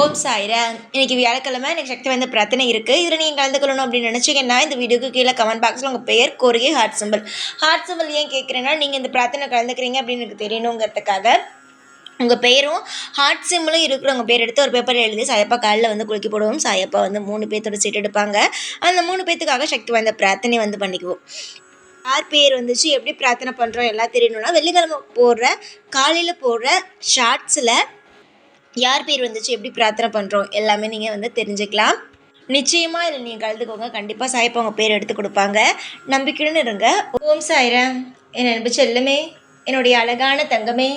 ஓம் சாய்ராம். இன்னைக்கு வியாழக்கிழமை. எனக்கு சக்தி வாய்ந்த பிரார்த்தனை இருக்குது. இதில் நீங்கள் கலந்துக்கணும் அப்படின்னு நினச்சிங்கன்னா இந்த வீடியோக்கு கீழே கமெண்ட் பாக்ஸில் உங்கள் பெயர், கோரிக்கை, ஹார்ட் சிம்பிள் ஏன் கேட்குறேன்னா, நீங்கள் இந்த பிரார்த்தனை கலந்துக்கிறீங்க அப்படின்னு எனக்கு தெரியணுங்கிறதுக்காக உங்கள் பெயரும் ஹார்ட் சிம்பிளும் இருக்கிறவங்க பேர் எடுத்து ஒரு பேப்பரில் எழுதி சாயப்பா காலில் குலுக்கி போடுவோம். சாயப்பா 3 பேர்த்தோட சீட் எடுப்பாங்க. அந்த 3 பேர்த்துக்காக சக்தி வாய்ந்த பிரார்த்தனை பண்ணிக்குவோம். யார் பேர் எப்படி பிரார்த்தனை பண்ணுறோம் எல்லாம் தெரியணும்னா, வெள்ளிக்கிழமை காலையில் போடுற ஷார்ட்ஸில் யார் பேர் எப்படி பிரார்த்தனை பண்ணுறோம் எல்லாமே நீங்கள் தெரிஞ்சுக்கலாம். நிச்சயமாக இதில் நீங்கள் கலந்துக்கோங்க. கண்டிப்பாக சாயப்பா உங்கள் பேர் எடுத்து கொடுப்பாங்க. நம்பிக்கையுடன் இருங்க. ஓம் சாய்ராம். என் அன்பு செல்லமே, என்னுடைய அழகான தங்கமே,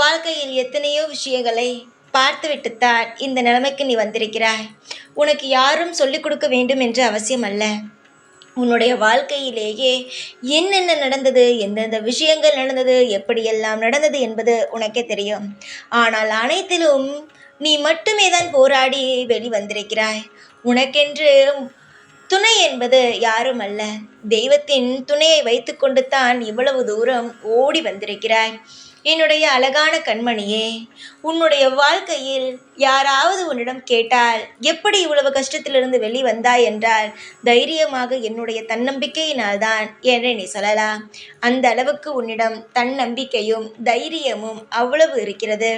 வாழ்க்கையில் எத்தனையோ விஷயங்களை பார்த்து விட்டுத்தான் இந்த நிலைமைக்கு நீ வந்திருக்கிறாய். உனக்கு யாரும் சொல்லிக் கொடுக்க வேண்டும் என்று அவசியம் அல்ல. உன்னுடைய வாழ்க்கையிலேயே என்னென்ன நடந்தது, எந்தெந்த விஷயங்கள் நடந்தது, எப்படியெல்லாம் நடந்தது என்பது உனக்கே தெரியும். ஆனால் அனைத்திலும் நீ மட்டுமே தான் போராடி வெளிவந்திருக்கிறாய். உனக்கென்று துணை என்பது யாரும் அல்ல. தெய்வத்தின் துணையை வைத்துக்கொண்டு தான் இவ்வளவு தூரம் ஓடி வந்திருக்கிறாய். என்னுடைய அழகான கண்மணியே, உன்னுடைய வாழ்க்கையில் யாராவது உன்னிடம் கேட்டால் எப்படி இவ்வளவு கஷ்டத்திலிருந்து வெளிவந்தாய் என்றால் தைரியமாக என்னுடைய தன்னம்பிக்கையினால்தான் என்று நீ சொல்லலாம். அந்த அளவுக்கு உன்னிடம் தன்னம்பிக்கையும் தைரியமும் அவ்வளவு இருக்கிறது.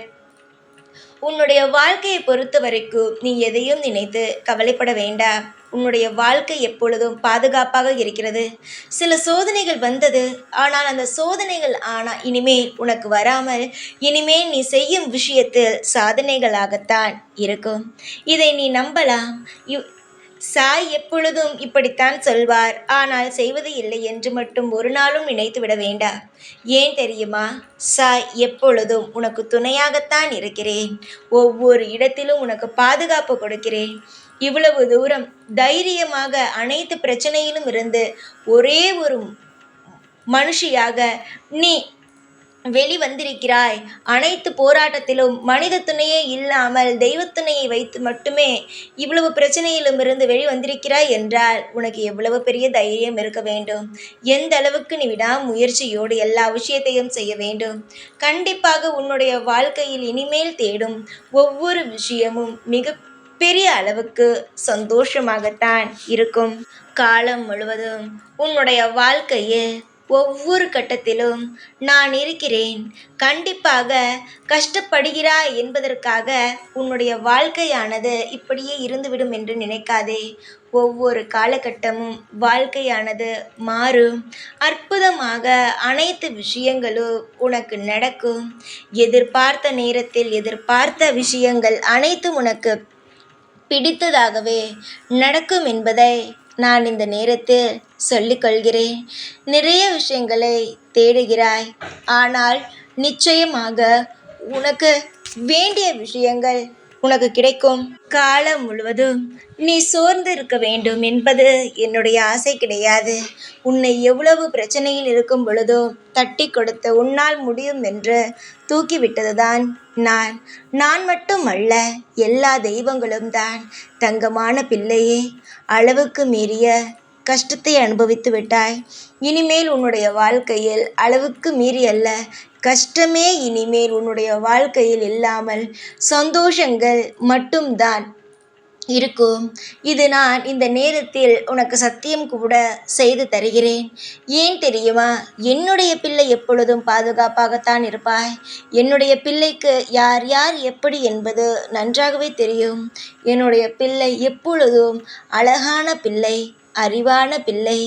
உன்னுடைய வாழ்க்கையை பொறுத்த வரைக்கும் நீ எதையும் நினைத்து கவலைப்பட வேண்டாம். உன்னுடைய வாழ்க்கை எப்பொழுதும் பாதுகாப்பாக இருக்கிறது. சில சோதனைகள் வந்தது, ஆனால் அந்த சோதனைகள் இனிமேல் உனக்கு வராமல் இனிமேல் நீ செய்யும் விஷயத்தில் சாதனைகளாகத்தான் இருக்கும். இதை நீ நம்பலாம். சாய் எப்பொழுதும் இப்படித்தான் சொல்வார், ஆனால் செய்வது இல்லை என்று மட்டும் ஒரு நாளும் நினைத்து விட வேண்டாம். ஏன் தெரியுமா? சாய் எப்பொழுதும் உனக்கு துணையாகத்தான் இருக்கிறேன். ஒவ்வொரு இடத்திலும் உனக்கு பாதுகாப்பு கொடுக்கிறேன். இவ்வளவு தூரம் தைரியமாக அனைத்து பிரச்சனையிலும் இருந்து ஒரே ஒரு மனுஷியாக நீ வெளிவந்திருக்கிறாய். அனைத்து போராட்டத்திலும் மனித துணையே இல்லாமல் தெய்வத்துணையை வைத்து மட்டுமே இவ்வளவு பிரச்சனையிலும் இருந்து வெளிவந்திருக்கிறாய் என்றால் உனக்கு எவ்வளவு பெரிய தைரியம் இருக்க வேண்டும். எந்த அளவுக்கு நீ முயற்சியோடு எல்லா விஷயத்தையும் செய்ய வேண்டும். கண்டிப்பாக உன்னுடைய வாழ்க்கையில் இனிமேல் தேடும் ஒவ்வொரு விஷயமும் மிக பெரிய அளவுக்கு சந்தோஷமாகத்தான் இருக்கும். காலம் முழுவதும் உன்னுடைய வாழ்க்கையில் ஒவ்வொரு கட்டத்திலும் நான் இருக்கிறேன். கண்டிப்பாக கஷ்டப்படுகிறாய் என்பதற்காக உன்னுடைய வாழ்க்கையானது இப்படியே இருந்துவிடும் என்று நினைக்காதே. ஒவ்வொரு காலகட்டமும் வாழ்க்கையானது மாறும். அற்புதமாக அனைத்து விஷயங்களும் உனக்கு நடக்கும். எதிர்பார்த்த நேரத்தில் எதிர்பார்த்த விஷயங்கள் அனைத்தும் உனக்கு பிடித்ததாகவே நடக்கும் என்பதை நான் இந்த நேரத்தில் சொல்லிக்கொள்கிறேன். நிறைய விஷயங்களை தேடுகிறாய், ஆனால் நிச்சயமாக உனக்கு வேண்டிய விஷயங்கள் உனக்கு கிடைக்கும். காலம் முழுவதும் நீ சோர்ந்து இருக்க வேண்டும் என்பது என்னுடைய ஆசை கிடையாது. உன்னை எவ்வளவு பிரச்சனையில் இருக்கும் பொழுதோ தட்டி கொடுத்து உன்னால் முடியும் என்று தூக்கிவிட்டதுதான் நான் மட்டும் அல்ல, எல்லா தெய்வங்களும் தான். தங்கமான பிள்ளையே, அளவுக்கு மீறிய கஷ்டத்தை அனுபவித்து விட்டாய். இனிமேல் உன்னுடைய வாழ்க்கையில் அளவுக்கு மீறி அல்ல, கஷ்டமே இனிமேல் உன்னுடைய வாழ்க்கையில் இல்லாமல் சந்தோஷங்கள் மட்டும்தான் இருக்கும். இது நான் இந்த நேரத்தில் உனக்கு சத்தியம் கூட செய்து தருகிறேன். ஏன் தெரியுமா? என்னுடைய பிள்ளை எப்பொழுதும் பாதுகாப்பாகத்தான் இருப்பாய். என்னுடைய பிள்ளைக்கு யார் யார் எப்படி என்பது நன்றாகவே தெரியும். என்னுடைய பிள்ளை எப்பொழுதும் அழகான பிள்ளை, அறிவான பிள்ளை.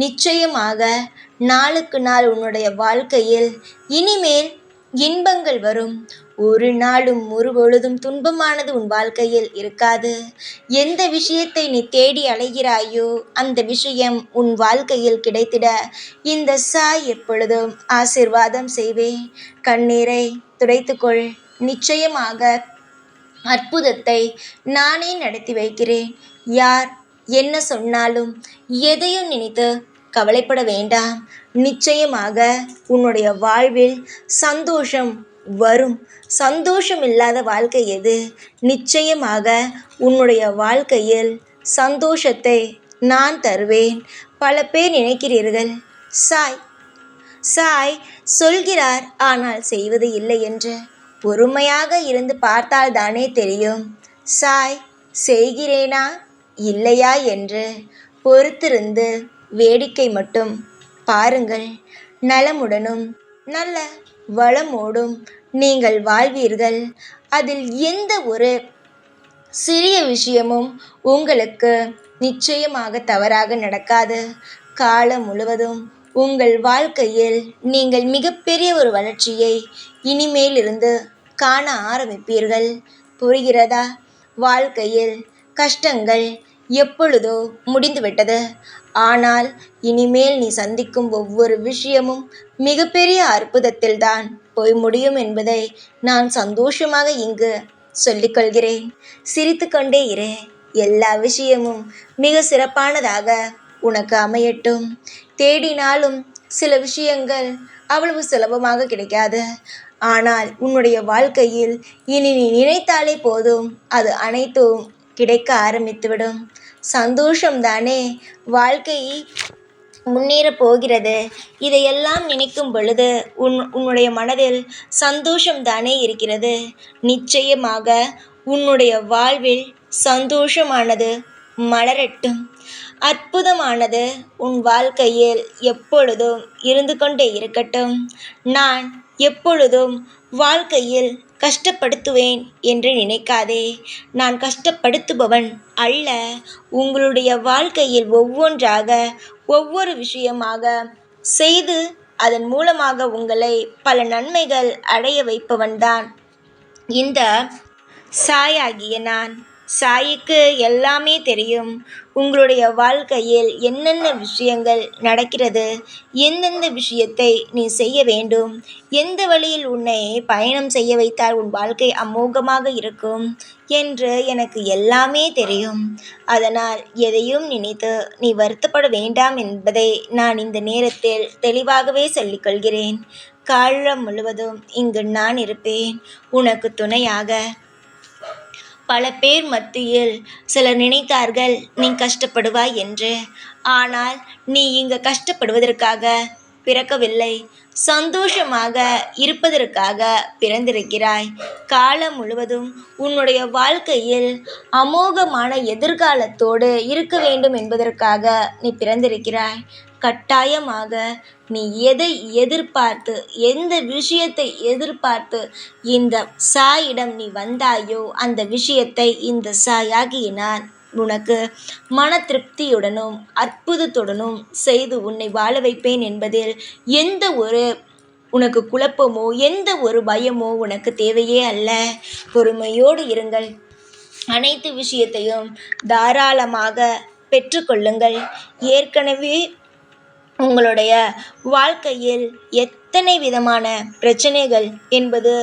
நிச்சயமாக நாளுக்கு நாள் உன்னுடைய வாழ்க்கையில் இனிமேல் இன்பங்கள் வரும். ஒரு நாளும் ஒரு பொழுதும் துன்பமானது உன் வாழ்க்கையில் இருக்காது. எந்த விஷயத்தை நீ தேடி அலைகிறாயோ அந்த விஷயம் உன் வாழ்க்கையில் கிடைத்திட இந்த சாய் எப்பொழுதும் ஆசீர்வாதம் செய்வேன். கண்ணீரை துடைத்துக்கொள். நிச்சயமாக அற்புதத்தை நானே நடத்தி வைக்கிறேன். யார் என்ன சொன்னாலும் எதையும் நினைத்து கவலைப்பட வேண்டாம். நிச்சயமாக உன்னுடைய வாழ்வில் சந்தோஷம் வரும். சந்தோஷம் இல்லாத வாழ்க்கை எது? நிச்சயமாக உன்னுடைய வாழ்க்கையில் சந்தோஷத்தை நான் தருவேன். பல பேர் நினைக்கிறீர்கள், சாய் சொல்கிறார் ஆனால் செய்வது இல்லை என்று. பொறுமையாக இருந்து பார்த்தால் தானே தெரியும். சாய் செய்கிறேனா இல்லையா என்று பொறுத்திருந்து வேடிக்கை மட்டும் பாருங்கள். நலமுடனும் நல்ல வளமோடும் நீங்கள் வாழ்வீர்கள். அதில் எந்த ஒரு சிறிய விஷயமும் உங்களுக்கு நிச்சயமாக தவறாக நடக்காது. காலம் முழுவதும் உங்கள் வாழ்க்கையில் நீங்கள் மிகப்பெரிய ஒரு வளர்ச்சியை இனிமேலிருந்து காண ஆரம்பிப்பீர்கள். புரிகிறதா? வாழ்க்கையில் கஷ்டங்கள் எப்பொழுதோ முடிந்துவிட்டது. ஆனால் இனிமேல் நீ சந்திக்கும் ஒவ்வொரு விஷயமும் மிகப்பெரிய அற்புதத்தில்தான் போய் முடியும் என்பதை நான் சந்தோஷமாக இங்கு சொல்லிக்கொள்கிறேன். சிரித்துக்கொண்டே இரு. எல்லா விஷயமும் மிக சிறப்பானதாக உனக்கு அமையட்டும். தேடினாலும் சில விஷயங்கள் அவ்வளவு சுலபமாக கிடைக்காது. ஆனால் உன்னுடைய வாழ்க்கையில் இனி நீ நினைத்தாலே போதும், அது அனைத்தும் கிடைக்க ஆரம்பித்துவிடும். சந்தோஷம்தானே வாழ்க்கை முன்னேறப் போகிறது. இதையெல்லாம் நினைக்கும் பொழுது உன்னுடைய மனதில் சந்தோஷம்தானே இருக்கிறது. நிச்சயமாக உன்னுடைய வாழ்வில் சந்தோஷமானது மலரட்டும். அற்புதமானது உன் வாழ்க்கையில் எப்பொழுதும் இருந்து கொண்டே இருக்கட்டும். நான் எப்பொழுதும் வாழ்க்கையில் கஷ்டப்படுத்துவேன் என்று நினைக்காதே. நான் கஷ்டப்படுத்துபவன் அல்ல. உங்களுடைய வாழ்க்கையில் ஒவ்வொன்றாக ஒவ்வொரு விஷயமாக செய்து அதன் மூலமாக உங்களை பல நன்மைகள் அடைய வைப்பவன்தான் இந்த சாயாகிய நான். சாயிக்கு எல்லாமே தெரியும். உங்களுடைய வாழ்க்கையில் என்னென்ன விஷயங்கள் நடக்கிறது, எந்தெந்த விஷயத்தை நீ செய்ய வேண்டும், எந்த வழியில் உன்னை பயணம் செய்ய வைத்தால் உன் வாழ்க்கை அமோகமாக இருக்கும் என்று எனக்கு எல்லாமே தெரியும். அதனால் எதையும் நினைத்து நீ வருத்தப்பட வேண்டாம் என்பதை நான் இந்த நேரத்தில் தெளிவாகவே சொல்லிக்கொள்கிறேன். காலம் முழுவதும் இங்கு நான் இருப்பேன் உனக்கு துணையாக. பல பேர் மத்தியில் சிலர் நினைத்தார்கள் நீ கஷ்டப்படுவாய் என்று. ஆனால் நீ இங்கு கஷ்டப்படுவதற்காக பிறக்கவில்லை, சந்தோஷமாக இருப்பதற்காக பிறந்திருக்கிறாய். காலம் முழுவதும் உன்னுடைய வாழ்க்கையில் அமோகமான எதிர்காலத்தோடு இருக்க வேண்டும் என்பதற்காக நீ பிறந்திருக்கிறாய். கட்டாயமாக நீ எதை எதிர்பார்த்து, எந்த விஷயத்தை எதிர்பார்த்து இந்த சாயிடம் நீ வந்தாயோ அந்த விஷயத்தை இந்த சாயாகிய நான் உனக்கு மன திருப்தியுடனும் அற்புதத்துடனும் செய்து உன்னை வாழ வைப்பேன் என்பதில் எந்த ஒரு உனக்கு குழப்பமோ எந்த ஒரு பயமோ உனக்கு தேவையே அல்ல. பொறுமையோடு இருங்கள். அனைத்து விஷயத்தையும் தாராளமாக பெற்றுக்கொள்ளுங்கள். ஏற்கனவே உங்களுடைய வாழ்க்கையில் எத்தனை விதமான பிரச்சனைகள் என்பது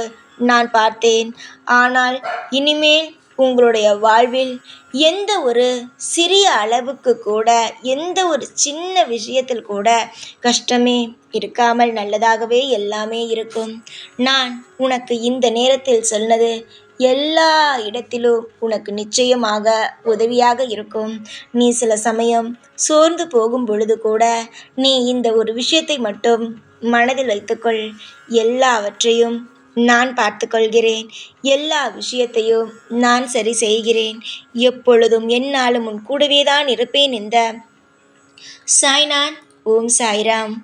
நான் பார்த்தேன். ஆனால் இனிமேல் உங்களுடைய வாழ்வில் எந்த ஒரு சிறிய அளவுக்கு கூட, எந்த ஒரு சின்ன விஷயத்தில் கூட கஷ்டமே இருக்காமல் நல்லதாகவே எல்லாமே இருக்கும். நான் உனக்கு இந்த நேரத்தில் சொன்னது எல்லா இடத்திலும் உனக்கு நிச்சயமாக உதவியாக இருக்கும். நீ சில சமயம் சோர்ந்து போகும் பொழுது கூட நீ இந்த ஒரு விஷயத்தை மட்டும் மனதில் வைத்துக்கொள். எல்லாவற்றையும் நான் பார்த்துக்கொள்கிறேன். எல்லா விஷயத்தையும் நான் சரி செய்கிறேன். எப்பொழுதும் எந்நாளும் உன் கூடவே தான் இருப்பேன். இந்த சாய்நாத். ஓம் சாய்ராம்.